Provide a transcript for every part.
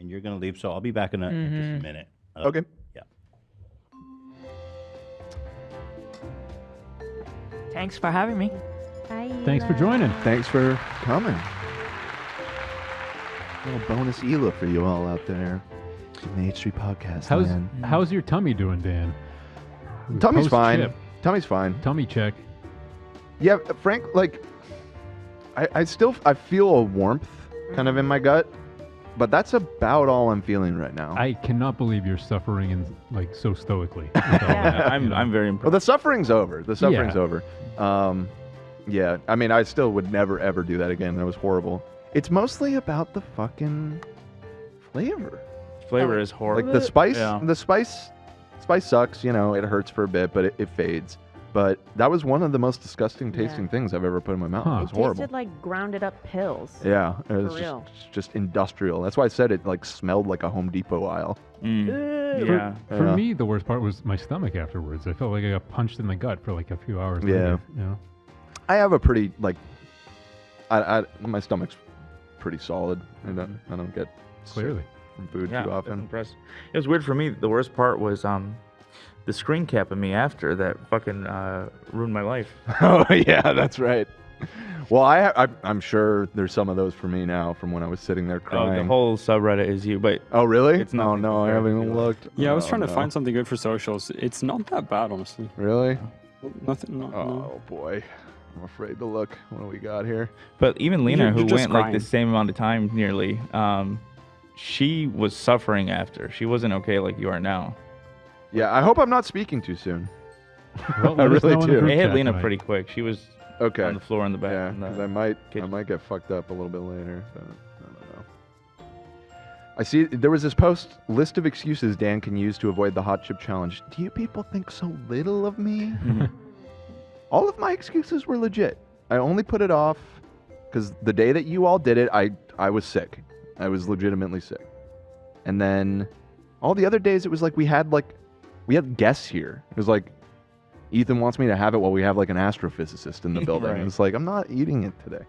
and you're going to leave. So I'll be back in just a minute. Okay. Yeah. Thanks for having me. Bye. Thanks for joining. Thanks for coming. A little bonus ELA for you all out there in the H3 podcast. How's your tummy doing, Dan? Tummy's fine. Post-chip. Tummy's fine. Tummy check. Yeah, Frank, like, I feel a warmth kind of in my gut, but that's about all I'm feeling right now. I cannot believe you're suffering and like so stoically. I'm very impressed. Well, the suffering's over. The suffering's Yeah. over. Yeah, I mean, I still would never ever do that again. That was horrible. It's mostly about the fucking flavor. Flavor is horrible. Like the spice, Yeah. the spice sucks. You know, it hurts for a bit, but it fades. But that was one of the most disgusting tasting things I've ever put in my mouth. Huh. It was It horrible. tasted like grounded up pills. Yeah, it was real. just industrial. That's why I said it like smelled like a Home Depot aisle. Yeah. For Yeah. me, the worst part was my stomach afterwards. I felt like I got punched in the gut for like a few hours. Yeah. later, you know? I have a pretty like, my stomach's pretty solid. I don't get sick Clearly. from food Yeah, too that's often. impressive. It was weird for me. The worst part was the screen cap of me after that fucking ruined my life. Oh yeah, that's right. Well, I'm sure there's some of those for me now from when I was sitting there Oh, crying. the whole subreddit is you, but Oh really? It's Oh nothing no, I compared haven't to even yours. looked. Yeah, I was Oh, trying to no. find something good for socials. It's not that bad, honestly. Really? Nothing. No. Oh boy, I'm afraid to look. What do we got here? but even Lena, You're who just went like the crying. same amount of time nearly, she was suffering after. She wasn't okay like you are now. Yeah, I hope I'm not speaking too soon. Well, I let us really know in the do. group It hit chat Lena tonight. pretty quick. She was Okay. on the floor in the back. Yeah, in the 'cause I kitchen. might get fucked up a little bit later. So I don't know. I see there was this post list of excuses Dan can use to avoid the hot chip challenge. Do you people think so little of me? All of my excuses were legit. I only put it off because the day that you all did it, I was sick. I was legitimately sick. And then all the other days, it was like we had guests here. It was like Ethan wants me to have it while we have like an astrophysicist in the building. Right. And it's like I'm not eating it today.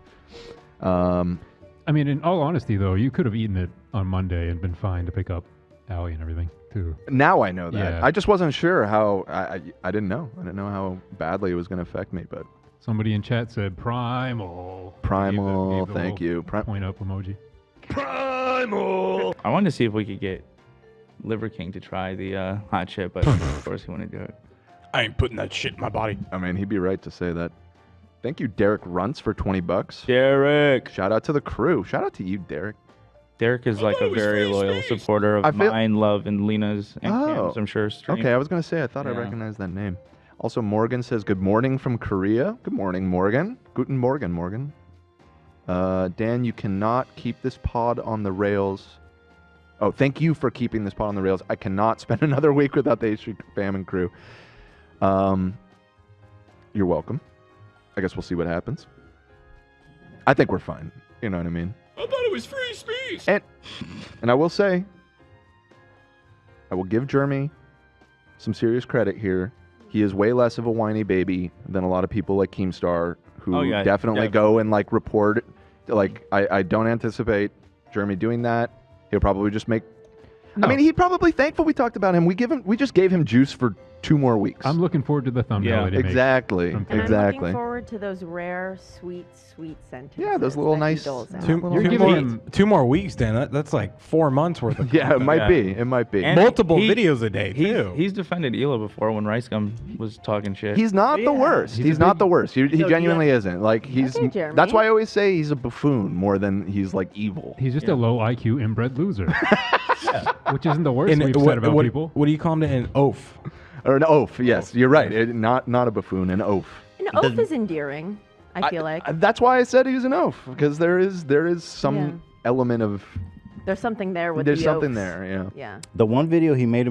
I mean, in all honesty, though, you could have eaten it on Monday and been fine to pick up Allie and everything, too. Now I know that. Yeah. I just wasn't sure how. I didn't know. I didn't know how badly it was going to affect me. But Somebody in chat said primal. primal, Gave the thank little you. Point up emoji. Primal. I wanted to see if we could get Liver King to try the hot chip, but of course he wouldn't do it. I ain't putting that shit in my body. I mean, he'd be right to say that. Thank you, Derek Runts, for $20. Derek. Shout out to the crew. Shout out to you, Derek. Derek is like a very loyal supporter I of feel- mine, Love, and Lena's and Oh. Cam's, I'm sure. Stream. Okay, I was going to say, I thought I Yeah. recognized that name. Also, Morgan says, good morning from Korea. Good morning, Morgan. Guten Morgen, Morgan. Dan, you cannot keep this pod on the rails. Oh, thank you for keeping this pod on the rails. I cannot spend another week without the H3 fam and crew. You're welcome. I guess we'll see what happens. I think we're fine. You know what I mean? I thought it was free speech. And I will say, I will give Jeremy some serious credit here. He is way less of a whiny baby than a lot of people like Keemstar who Oh, yeah, definitely go and like report. Like, I don't anticipate Jeremy doing that. He'll probably just make. No. I mean, he's probably thankful we talked about him. We just gave him juice for 2 more weeks. I'm looking forward to the thumbnail Yeah, that he makes exactly. from And Twitter. I'm Exactly. looking forward to those rare, sweet sentences. Yeah, those little that he nice- doles out. You're giving him 2 more weeks, Dan. That's like 4 months worth of Yeah, it content. might Yeah. be. It might be. And Multiple he- videos a day, too. He's defended Ela before when Rice Gum was talking shit. He's not the worst. He's He's a not big- the worst. He No, genuinely isn't. Like he's. Okay, Jeremy. That's why I always say he's a buffoon more than he's like evil. He's just a low IQ inbred loser. Which isn't the worst And we've said about what, people. What do you call him? An oaf. Or an oaf. Yes, you're right. Not a buffoon. An oaf. An oaf is endearing, I feel like. That's why I said he's an oaf because there is some Yeah. element of There's something there with there's the something oafs. there. Yeah. Yeah. The one video he made